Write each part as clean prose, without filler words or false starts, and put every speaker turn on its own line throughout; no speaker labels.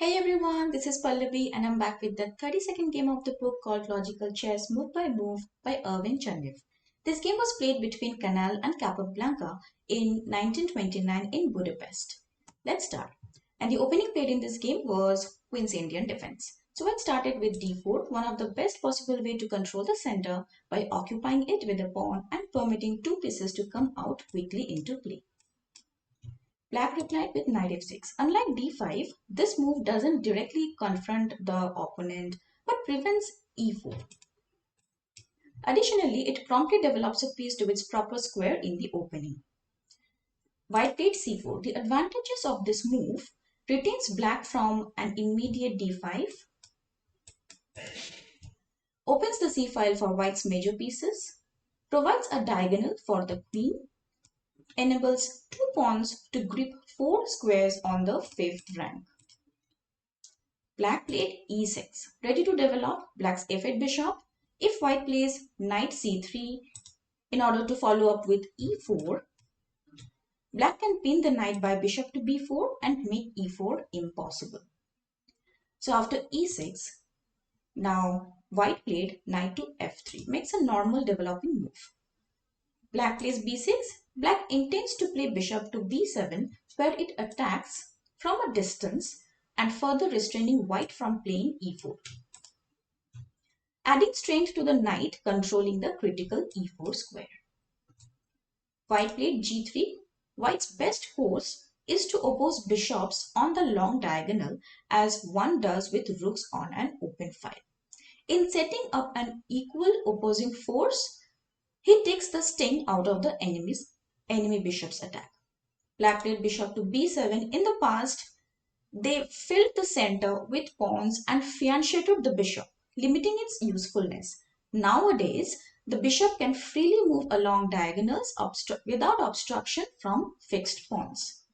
Hey everyone, this is Pallavi and I'm back with the 32nd game of the book called Logical Chess Move by Move by Irving Chenlev. This game was played between Canal and Capablanca in 1929 in Budapest. Let's start. And the opening played in this game was Queen's Indian Defense. So it started with d4, one of the best possible way to control the center by occupying it with a pawn and permitting two pieces to come out quickly into play. Black replied with knight f6. Unlike d5, this move doesn't directly confront the opponent but prevents e4. Additionally, it promptly develops a piece to its proper square in the opening. White played c4. The advantages of this move retains black from an immediate d5, opens the c file for white's major pieces, provides a diagonal for the queen, enables two pawns to grip four squares on the fifth rank. Black played e6, ready to develop black's f8 bishop. If white plays knight c3 in order to follow up with e4, black can pin the knight by bishop to b4 and make e4 impossible. So after e6, now white played knight to f3, makes a normal developing move. Black plays b6, black intends to play bishop to b7 where it attacks from a distance and further restraining white from playing e4. Adding strength to the knight controlling the critical e4 square. White played g3. White's best course is to oppose bishops on the long diagonal as one does with rooks on an open file. In setting up an equal opposing force, he takes the sting out of the enemy bishop's attack. Black played bishop to b7. In the past, they filled the center with pawns and fianchetted the bishop, limiting its usefulness. Nowadays, the bishop can freely move along diagonals without obstruction from fixed pawns.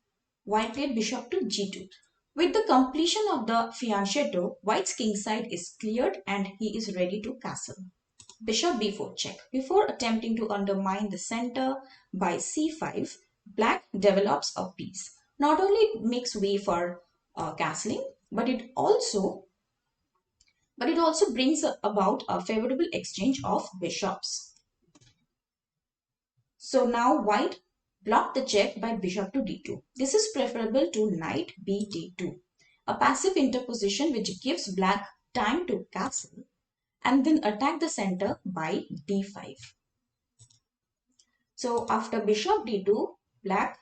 White played bishop to g2. With the completion of the fianchetto, white's kingside is cleared and he is ready to castle. Bishop b4 check. Before attempting to undermine the center by c5, black develops a piece. Not only it makes way for castling, but it also brings about a favorable exchange of bishops. So now white blocked the check by bishop to d2. This is preferable to knight b d2, a passive interposition which gives black time to castle and then attack the center by d5. So after bishop d2, black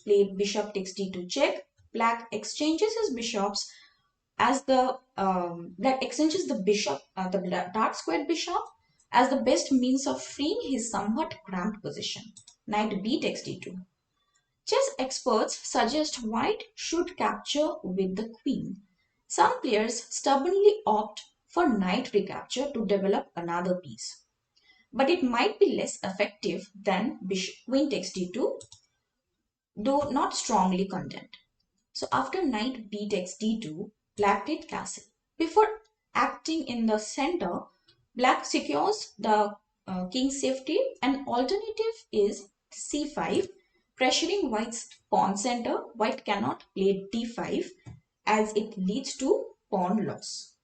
played bishop takes d2 check. Black exchanges his bishops as the black exchanges the bishop, the dark squared bishop as the best means of freeing his somewhat cramped position. Knight b takes d2. Chess experts suggest white should capture with the queen. Some players stubbornly opt for knight recapture to develop another piece. But it might be less effective than queen takes d2, though not strongly condemned. So after knight b takes d2, black played castle. Before acting in the center, black secures the king's safety. An alternative is c5, pressuring white's pawn center. White cannot play d5 as it leads to pawn loss.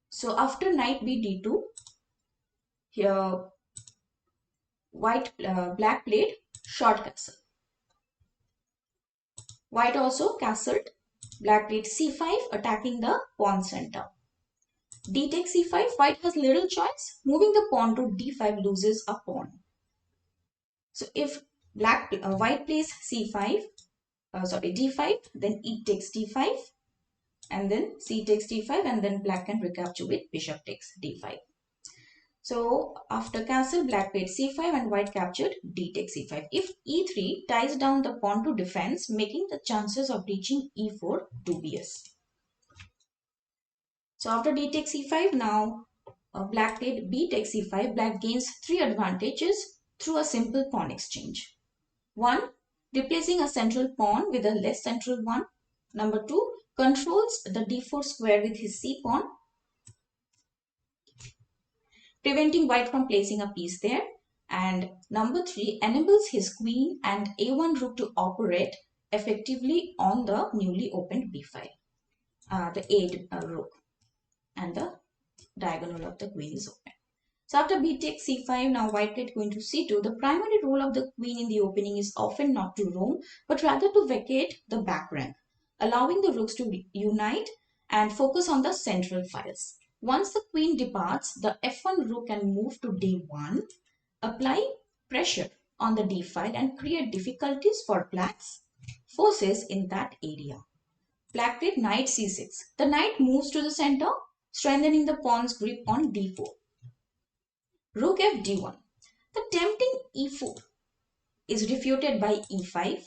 So after knight b d2, here black played short castle. White also castled. Black played c5, attacking the pawn center. D takes c5. White has little choice. Moving the pawn to d5 loses a pawn. So if white plays c5, d5, then e takes d5, and then c takes d5, and then black can recapture with bishop takes d5. So after castle, black played c5 and white captured d takes c5. If e3 ties down the pawn to defense, making the chances of reaching e4 dubious. So after d takes c5, now black played b takes c5. Black gains three advantages through a simple pawn exchange. 1. Replacing a central pawn with a less central one. Number 2. Controls the d4 square with his c pawn, preventing white from placing a piece there. And number 3 enables his queen and a1 rook to operate effectively on the newly opened b file. The a rook and the diagonal of the queen is open. So after b takes c5, now white played queen to c2. The primary role of the queen in the opening is often not to roam, but rather to vacate the back rank, allowing the rooks to unite and focus on the central files. Once the queen departs, the f1 rook can move to d1, apply pressure on the d file and create difficulties for black's forces in that area. Black played knight c6. The knight moves to the center, strengthening the pawn's grip on d4. Rook f d1. The tempting e4 is refuted by e5,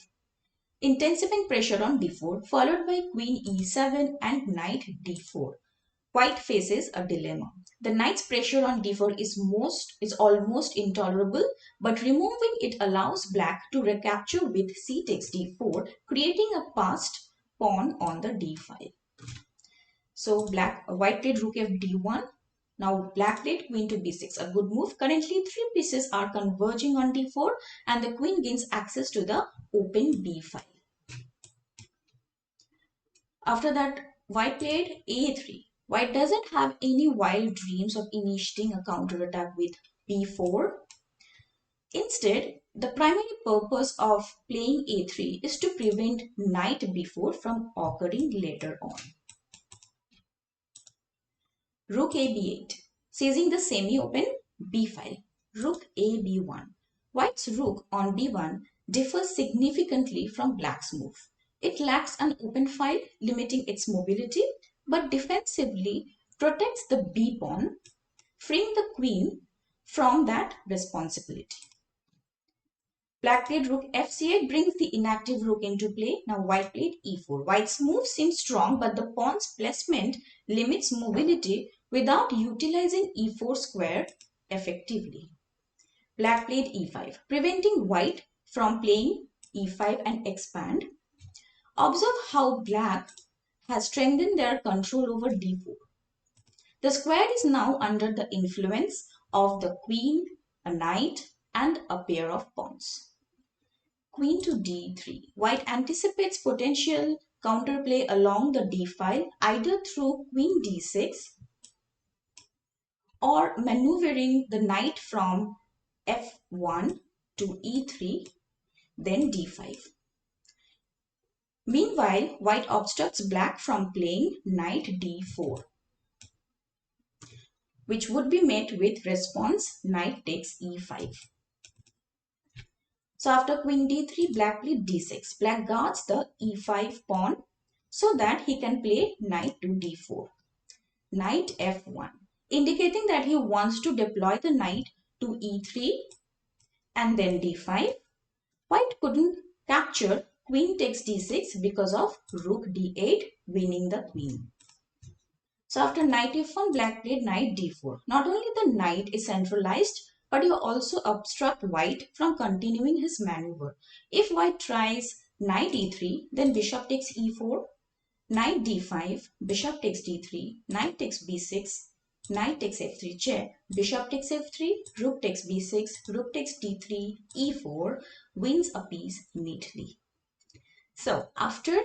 intensifying pressure on d4, followed by queen e7 and knight d4. White faces a dilemma. The knight's pressure on d4 is almost intolerable, but removing it allows black to recapture with c takes d4, creating a passed pawn on the d file. So white played rook f d1. Now black played queen to b6, a good move. Currently 3 pieces are converging on d4 and the queen gains access to the open b file. After that, white played a3. White doesn't have any wild dreams of initiating a counterattack with b4. Instead, the primary purpose of playing a3 is to prevent knight b4 from occurring later on. Rook a b8, seizing the semi-open b file. Rook a b1. White's rook on b1 differs significantly from black's move. It lacks an open file, limiting its mobility, but defensively protects the b pawn, freeing the queen from that responsibility. Black played rook f8 brings the inactive rook into play. Now white played e4. White's move seems strong, but the pawn's placement limits mobility without utilizing e4 square effectively. Black played e5, preventing white from playing e5 and expand. Observe how black has strengthened their control over d4. The square is now under the influence of the queen, a knight, and a pair of pawns. Queen to d3. White anticipates potential counterplay along the d file, either through queen d6 or maneuvering the knight from f1 to e3, then d5. Meanwhile, white obstructs black from playing knight d4, which would be met with response knight takes e5. So after queen d3, black played d6. Black guards the e5 pawn so that he can play knight to d4. Knight f1, indicating that he wants to deploy the knight to e3 and then d5. White couldn't capture queen takes d6 because of rook d8, winning the queen. So after knight f1, black played knight d4. Not only the knight is centralized, but you also obstruct white from continuing his maneuver. If white tries knight e3, then bishop takes e4, knight d5, bishop takes d3, knight takes b6, knight takes f3 check, bishop takes f3, rook takes b6, rook takes d3, e4, wins a piece neatly. So after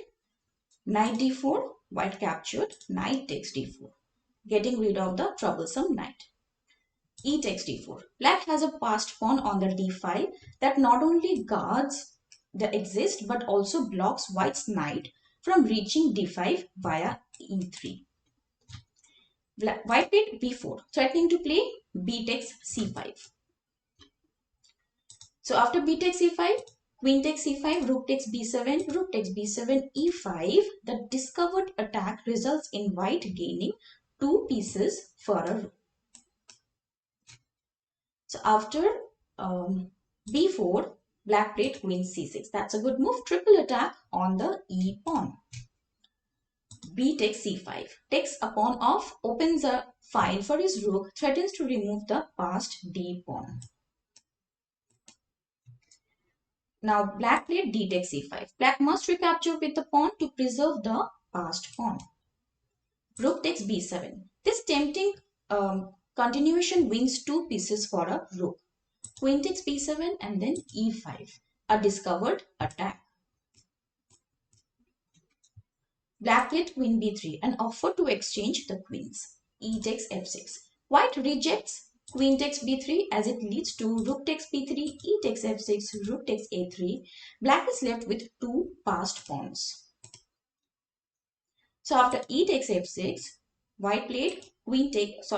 knight d4, white captured, knight takes d4, getting rid of the troublesome knight. E takes d4. Black has a passed pawn on the d file that not only guards the exist but also blocks white's knight from reaching d5 via e3. White played b4, threatening to play b takes c5. So after b takes c5, queen takes c5, rook takes b7, rook takes b7, e5. The discovered attack results in white gaining 2 pieces for a rook. So after b4, black played queen c6. That's a good move. Triple attack on the e pawn. B takes c5. Takes a pawn off, opens a file for his rook, threatens to remove the passed d pawn. Now black played d takes c5. Black must recapture with the pawn to preserve the passed pawn. Rook takes b7. This tempting continuation wins 2 pieces for a rook. queen takes b7 and then e5, a discovered attack. Black played queen b3 and offered to exchange the queens. E takes f6. White rejects queen takes b3 as it leads to rook takes b3, e takes f6, rook takes a3. Black is left with two passed pawns. So after e takes f6, black played queen takes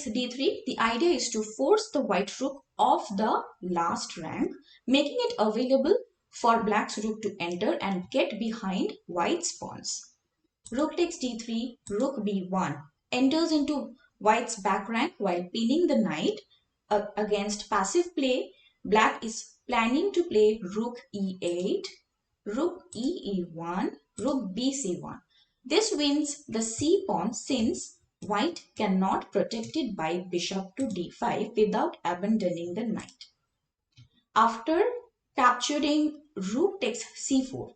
d3. The idea is to force the white rook off the last rank, making it available for black's rook to enter and get behind white's pawns. Rook takes d3, rook b1 enters into white's back rank while pinning the knight. Against passive play, black is planning to play rook e8, rook e1, rook bc1. This wins the c pawn since white cannot protect it by bishop to d5 without abandoning the knight. After capturing rook takes c4.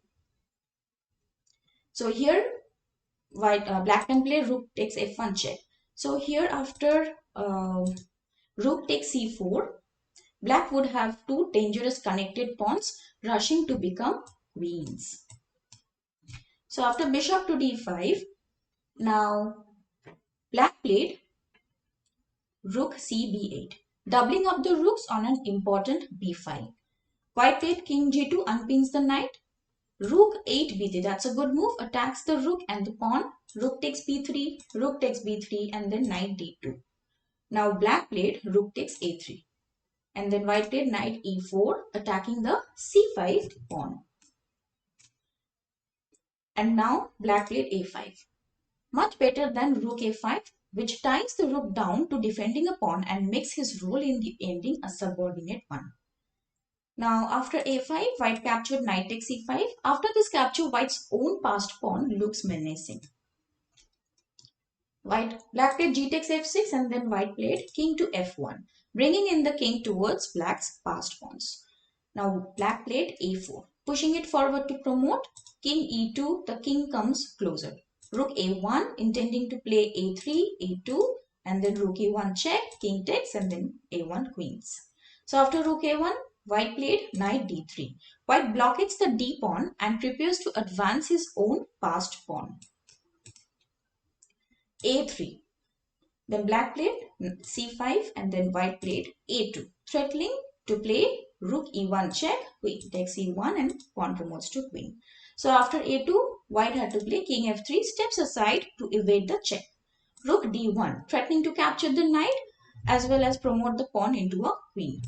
So here black can play rook takes f1 check. So here after rook takes c4, black would have two dangerous connected pawns rushing to become queens. So after bishop to d5, now black played rook cb8, doubling up the rooks on an important b file. White played king g2, unpins the knight. Rook 8 b3, that's a good move, attacks the rook and the pawn. Rook takes b3, rook takes b3, and then knight d2. Now black played rook takes a3. And then white played knight e4, attacking the c5 pawn. And now black played a5. Much better than rook a5, which ties the rook down to defending a pawn and makes his role in the ending a subordinate one. Now after a5, white captured knight takes e5. After this capture, white's own passed pawn looks menacing. Black played g takes f6 and then white played king to f1, bringing in the king towards black's passed pawns. Now black played a4, pushing it forward to promote. King e2, the king comes closer. Rook a1, intending to play a3, a2, and then rook e1 check, king takes, and then a1 queens. So after rook a1, white played knight d3. White blockades the d pawn and prepares to advance his own passed pawn. a3. Then black played c5 and then white played a2, threatening to play rook e1 check, queen takes e1 and pawn promotes to queen. So after a2, white had to play king f3, steps aside to evade the check. Rook d1, threatening to capture the knight as well as promote the pawn into a queen.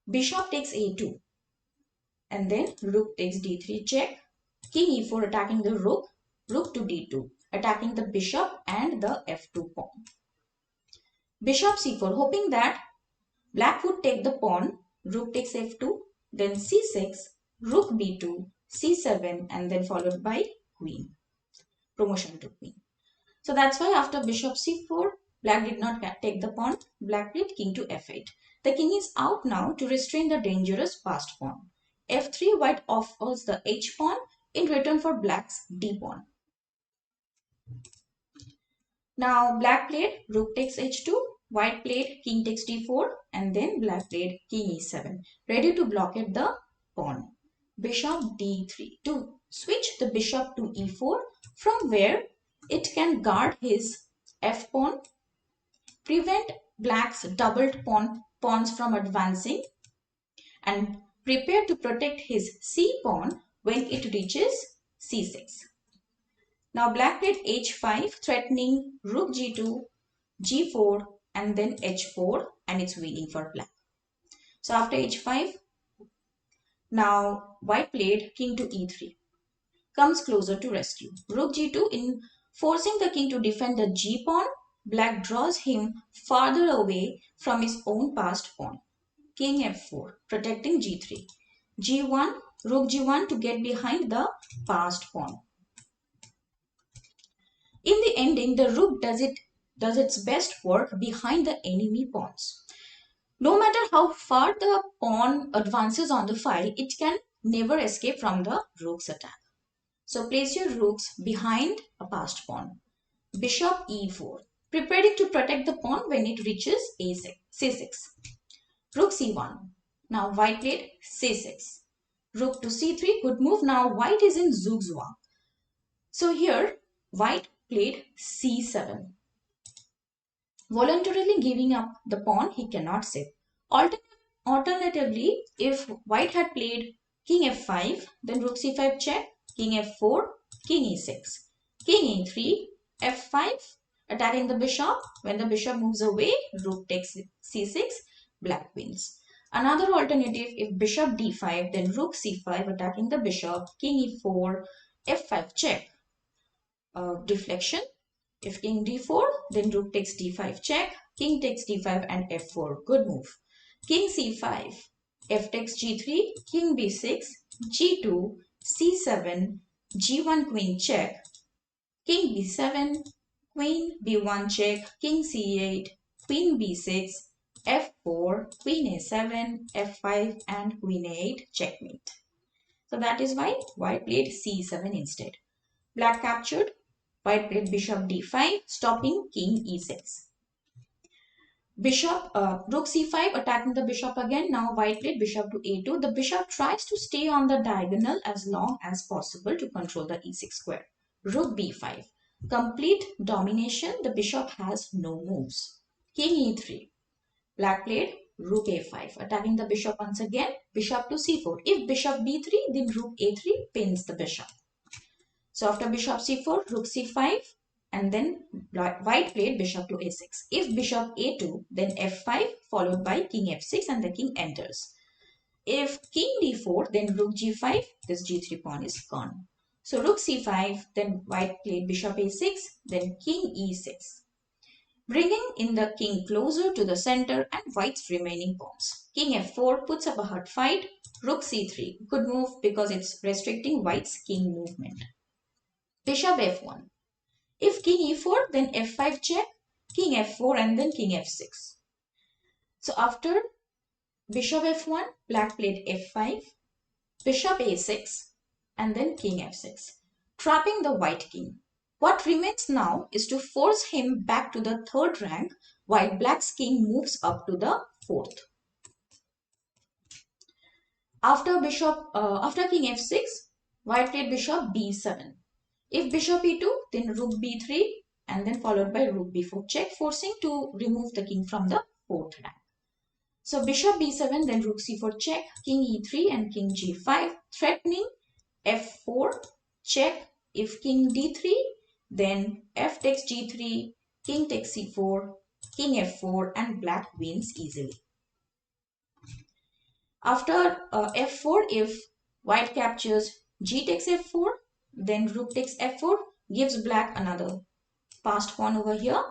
Bishop takes a2 and then rook takes d3 check, king e4 attacking the rook, rook to d2 attacking the bishop and the f2 pawn. Bishop c4, hoping that black would take the pawn, rook takes f2, then c6, rook b2, c7 and then followed by queen, promotion to queen. So that's why after bishop c4, black did not take the pawn. Black played king to f8. The king is out now to restrain the dangerous passed pawn. f3, white offers the h pawn in return for black's d pawn. Now black played rook takes h2, white played king takes d4 and then black played king e7, ready to blockade the pawn. Bishop d3 to switch the bishop to e4 from where it can guard his f pawn, prevent black's doubled pawns from advancing and prepare to protect his c pawn when it reaches c6. Now black played h5, threatening rook g2, g4 and then h4, and it's waiting for black. So after h5, now white played king to e3, comes closer to rescue. Rook g2, in forcing the king to defend the g pawn, black draws him farther away from his own passed pawn. King f4, protecting g3. g1, rook g1 to get behind the passed pawn. In the ending, the rook does its best work behind the enemy pawns. No matter how far the pawn advances on the file, it can never escape from the rook's attack. So place your rooks behind a passed pawn. Bishop e4. preparing to protect the pawn when it reaches C6. Rook C1. Now white played C6. Rook to C3. Good move. Now white is in zugzwang. So here white played C7. Voluntarily giving up the pawn he cannot save. Alternatively, if white had played king f5, then rook c5 check, king f4, king e6, king e3, f5, attacking the bishop. When the bishop moves away, rook takes c6, black wins. Another alternative, if bishop d5, then rook c5, attacking the bishop, king e4, f5 check, deflection. If king d4, then rook takes d5 check, king takes d5 and f4. Good move. King c5, f takes g3, king b6, g2, c7, g1 queen check, king b7, queen b1 check, king c8, queen b6, f4, queen a7, f5 and queen a8 checkmate. So that is why white played c7 instead. Black captured. White played bishop d5, stopping king e6. Rook c5, attacking the bishop again. Now white played bishop to a2. The bishop tries to stay on the diagonal as long as possible to control the e6 square. Rook b5. Complete domination. The bishop has no moves. King e3. Black played rook a5, attacking the bishop once again. Bishop to c4. If bishop b3, then rook a3 pins the bishop. So after bishop c4, rook c5, and then white played bishop to a6. If bishop a2, then f5 followed by king f6 and the king enters. If king d4, then rook g5, this g3 pawn is gone. So rook c5, then white played bishop a6, then king e6. Bringing in the king closer to the center and white's remaining pawns. King f4 puts up a hard fight. Rook c3, good move because it's restricting white's king movement. Bishop f1. If king e4, then f5 check, king f4 and then king f6. So after bishop f1, black played f5, bishop a6 and then king f6, trapping the white king. What remains now is to force him back to the third rank while black's king moves up to the fourth. After king f6, white played bishop b7. If bishop e2, then rook b3 and then followed by rook b4 check, forcing to remove the king from the fourth rank. So bishop b7, then rook c4 check, king e3 and king g5, threatening f4 check. If king d3, then f takes g3, king takes c4, king f4 and black wins easily. After f4, if white captures g takes f4, then rook takes f4, gives black another passed pawn over here.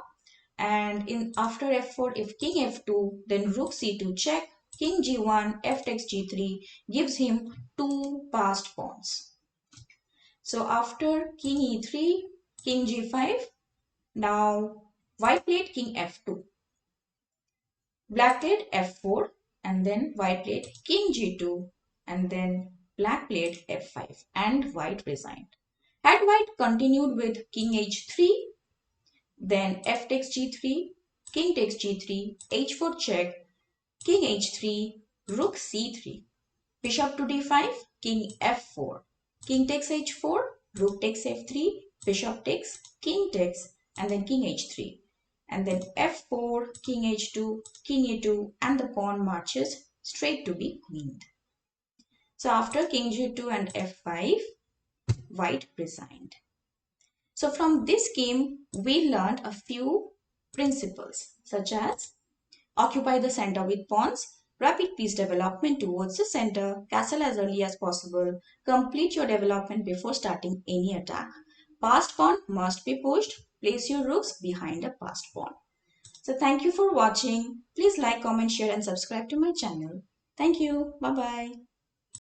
And after f4, if king f2, then rook c2 check, king g1, f takes g3, gives him two passed pawns. So after king e3, king g5, now white played king f2. Black played f4 and then white played king g2 and then black played f5 and white resigned. Had white continued with king h3, then f takes g3, king takes g3, h4 check, king h3, rook c3, bishop to d5, king f4, king takes h4, rook takes f3, bishop takes, king takes, and then king h3, and then f4, king h2, king e2, and the pawn marches straight to be queened. So after king g2 and f5, white resigned. So from this game, we learned a few principles such as occupy the center with pawns, rapid piece development towards the center, castle as early as possible, complete your development before starting any attack. Passed pawn must be pushed, place your rooks behind a passed pawn. So thank you for watching. Please like, comment, share and subscribe to my channel. Thank you. Bye-bye.